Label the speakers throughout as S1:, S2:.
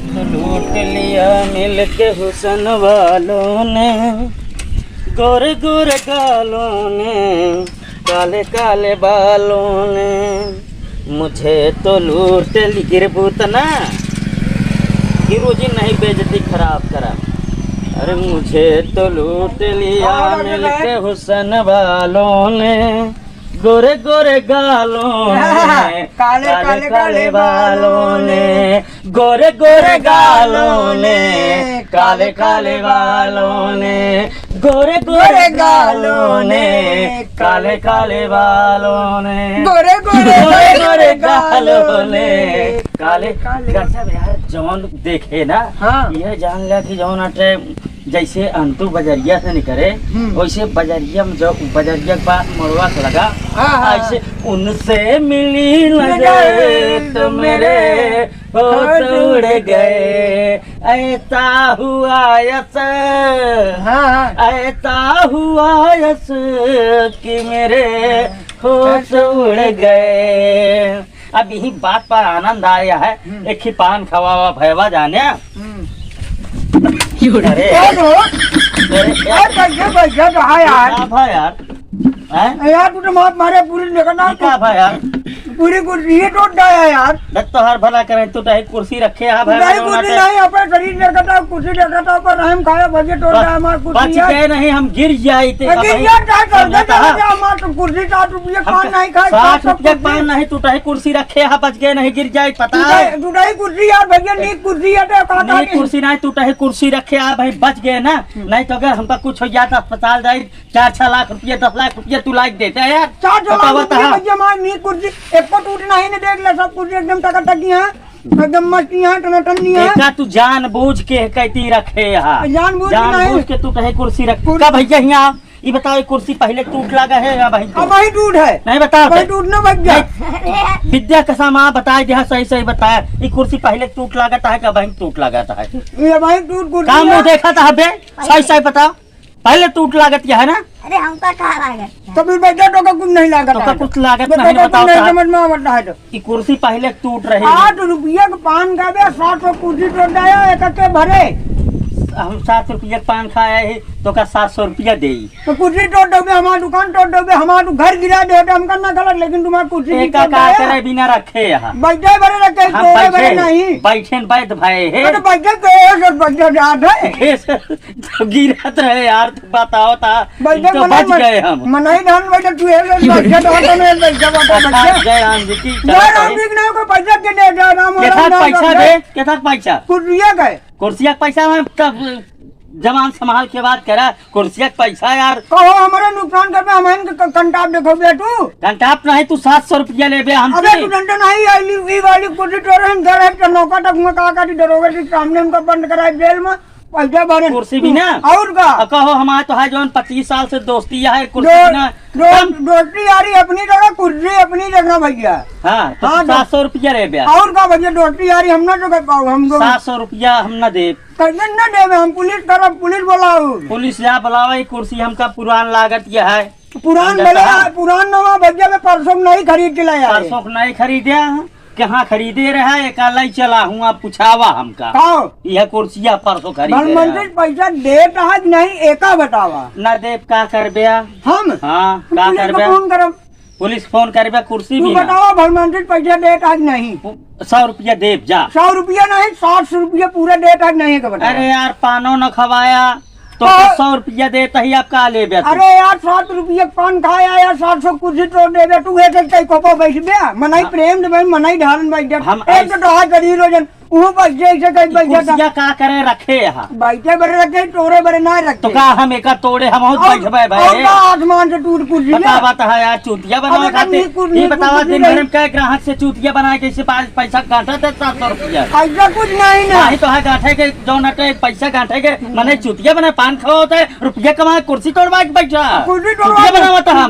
S1: तो लूट लिया मिलके हुसन वालों ने, गोरे गोरे गालों ने, काले काले बालों ने, मुझे तो लूट ली। गिरबूतना गिरू जी नहीं बेइज्जती खराब करा। अरे मुझे तो लूट लिया मिलके हुसन वालों ने, गोरे गोरे गालों ने, काले काले काले बालों ने, गोरे गोरे गालों ने, काले काले बालों ने, गोरे गोरे गालों ने, काले काले बालों ने, गोरे गोरे गोरे गालों ने, काले काले। यार जौन देखे ना, यह जान लिया कि जौन अटे जैसे अंतु बजरिया से निकले वैसे बजरिया में जो बजरिया के पास मड़वा से लगा, ऐसे उनसे मिली नजर तो मेरे होठ उड़ गए। ऐसा हुआ यस, ऐसा हुआ यस कि मेरे होठ उड़ गए। अब यही बात पर आनंद आया है। एक ही पान खवावा भैया जाने। अरे
S2: यार तू तो मार मारे पूरी निकलना
S1: क्या भाई यार,
S2: पूरी कुर्सी ही टूट गया यार।
S1: तो हर भला करें तू टाइट कुर्सी रखे है भाई।
S2: नहीं कुर्सी नहीं, अपने शरीर देखता कुर्सी देखता पर रहम खाया बजे टूट गया हमारा कुर्सी।
S1: बच गए नहीं, हम गिर जाए थे।
S2: हमारा कुर्सी 60 रुपये पान नहीं खाए,
S1: 60 रुपये पान नहीं, तू टाइट कुर्सी रखे है, बच गए नहीं, गिर जाए। पता है
S2: तू नहीं कुर्सी यार भैया, नीक कुर्सी है
S1: नहीं कुर्सी नहीं, तू टाइट कुर्सी रखे है भाई, बच गए ना। नहीं तो अगर हमका कुछ हो जाता अस्पताल जाए 4-6 लाख रुपये 10 लाख रुपये तू लाइक देते है यार।
S2: 4 लाख रुपये भैया हमारी नीक कुर्सी एक को टूटना ही नहीं, देख ले सब कुर्सी एकदम टकाटकी है, एकदम मस्ती है, टनाटनी है।
S1: देखा तू जानबूझ के कहती रखे है, जानबूझ के तू कहे कुर्सी रख का भैया। यहाँ ये बताओ ये कुर्सी पहले टूट लगा है या भाई
S2: वही टूट है? नहीं
S1: बताओ
S2: वही टूटना भैया।
S1: विद्या का सामान बताए दिया, सही सही बताया। ये कुर्सी पहले टूट लगाता है क्या भाई टूट लगाता है?
S2: ये भाई टूट कुर्सी
S1: काम मुँह देखा था बे, सही सही बताओ पहले टूट लागत क्या है ना?
S3: अरे हमका कहा लागत
S2: तो फिर बेटा तो का कुछ नहीं लागत,
S1: तो का कुछ लागत नहीं बताओ।
S2: समझ में आवता है तो
S1: ये कुर्सी पहले टूट रही
S2: 8 रुपये का पान का बे 60 कुर्सी टूट गया एक के भरे।
S1: हम 7 रुपये पान खाया है तो का 700 रुपया दे।
S2: तो कुर्सी तोड़ दोगे, हमारा दुकान तोड़ दोगे, हमारा घर गिरा दे तो हम करना गलत, लेकिन तुम्हारा कुर्सी
S1: का करे बिना रखे यहाँ
S2: बैठे बड़े रखे तोड़े बड़े नहीं
S1: बैठे बैठ भाई है
S2: बैठे तो बैठे याद है
S1: तो गिरत रहे यार। तू बताओ था
S2: बैठे
S1: तो बच गए हम।
S2: मनाई धान बैठे तू है बैठे तो नहीं बैठे
S1: जय राम जी की
S2: राम जी ने को पैसा के दे राम
S1: पैसा दे के तक पैसा
S2: कुर्सिया का
S1: कुर्सिया पैसा में तब जमान संभाल के बात करा। कुर्सिया पैसा यार
S2: कहो हमारा नुकसान कर हमें कंटाप देखो बे तू
S1: कंटाप नहीं, तू 700 रुपया ले बे हम।
S2: अबे तू डंडा नहीं आई वाली कुर्सी तोड़ हम घर है नौका तक में का डरोगे कि सामने हमको बंद कराए जेल में पैसा भरे
S1: कुर्सी भी ना
S2: और का
S1: कहो हमारे तो है जो 25 साल से दोस्ती है कुर्सी ना
S2: दोस्ती यारी अपनी जगह कुर्सी अपनी जगह भैया।
S1: हाँ तो 700 रुपया ले बे
S2: और का भैया दोस्ती यारी हम ना जगह पाओ हमको
S1: 700 रुपया हम न दे
S2: कैसे न दे हम पुलिस तरफ पुलिस बुलाओ
S1: पुलिस या बुलावा। कुर्सी हमका पुरान लागत यह है
S2: पुरान नवा भैया में परसों नहीं खरीद के लाया
S1: परसों नहीं खरीदे कहाँ खरीदे रहा एक लाई चला हूँ आप पूछावा हमका यह कुर्सिया परसों खरीदे
S2: पैसा देता है नहीं एका बतावा
S1: न देव का कर बिया
S2: हम
S1: हाँ का कर
S2: फोन करब
S1: पुलिस फोन कर कुर्सी भी
S2: बतावा भलमंत्री पैसा देता है नहीं
S1: 100 रुपया देव जा 100
S2: रुपया नहीं 700 रुपया पूरा देता है नहीं।
S1: अरे यार पानो न खवाया तो 100 रुपया देता ही आप का ले बे।
S2: अरे यार 7 रुपये पान खाया यार 700 कुर्सी तोड़ दे तू है कोपा बैठ गया मनाई प्रेम दे मनाई धारण बैठ हम एक तो हाथ गरीब रोजन वो पैसे ऐसे कई पैसा
S1: का करे रखे यहाँ
S2: बैठे बड़े रखे तोड़े बड़े ना रखे
S1: तो का हम एक तोड़े हम बैठे भाई
S2: आसमान से टूट कुर्सी
S1: बता है यार चूतिया बना खाते ये बतावा दिन भर में क्या ग्राहक से चूतिया बना के इसे पैसा काटा था 700 रुपया
S2: ऐसा कुछ नहीं ना
S1: तो है गांठे के जो नटे पैसा गांठे के मैंने चूतिया बना पान खावा होता है रुपया कमा कुर्सी तोड़वा के बैठा चूतिया बना होता है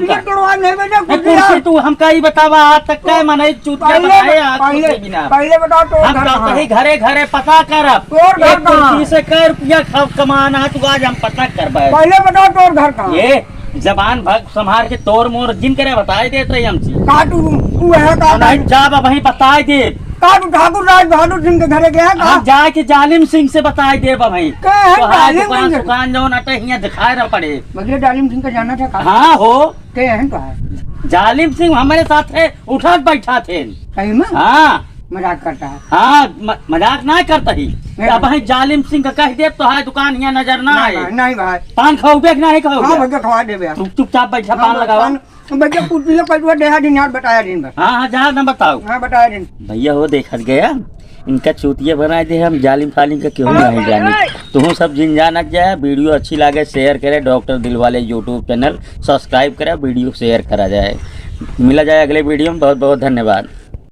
S1: कुर्सी तू हमका ही बतावा आज तक का मैंने चूतिया बनाया
S2: पहले बताओ
S1: घरे घरे पता कर कुर्सी से कै रुपया कमाना है तू आज हम पता कर
S2: पहले बताओ तोर घर का ये
S1: जबान भग संभार के तोर मोर जिन करे बताए देते हम
S2: जा वही
S1: बताए दे
S2: काटू ठाकुर राज बहादुर सिंह के घरे गया का
S1: हम जाके जालिम सिंह से बताए दे भाई
S2: के है
S1: तो
S2: डालिम
S1: दुकान
S2: सिंह
S1: दुकान जो नटे हियां दिखाए ना पड़े।
S2: भैया डालिम सिंह का जाना था का
S1: हाँ हो
S2: के हैं तो है
S1: जालिम सिंह हमारे साथ है उठा बैठा थे।
S2: सही में
S1: हाँ
S2: मजाक करता है
S1: हाँ मजाक ना करता ही। अब भाई जालिम सिंह का कह दे तो है दुकान यहाँ नजर ना आए।
S2: नहीं भाई
S1: पान खाओ बेक ना है खाओ
S2: हाँ भैया खवा दे भैया
S1: चुपचाप बैठा पान लगावा।
S2: भैया कुछ भी पैसा देहा दिन यार बताया दिन भर
S1: हाँ हाँ जहाँ न बताओ
S2: हाँ बताया दिन
S1: भैया हो देखत गया इनका चूतिया बनाए दे हम जालिम फालिम का क्यों नहीं जाने। तुम सब जिन जानक जाए वीडियो अच्छी लगे शेयर करे doctor Dilwale YouTube channel subscribe करे वीडियो शेयर करा जाए। मिला जाए अगले वीडियो में बहुत बहुत धन्यवाद।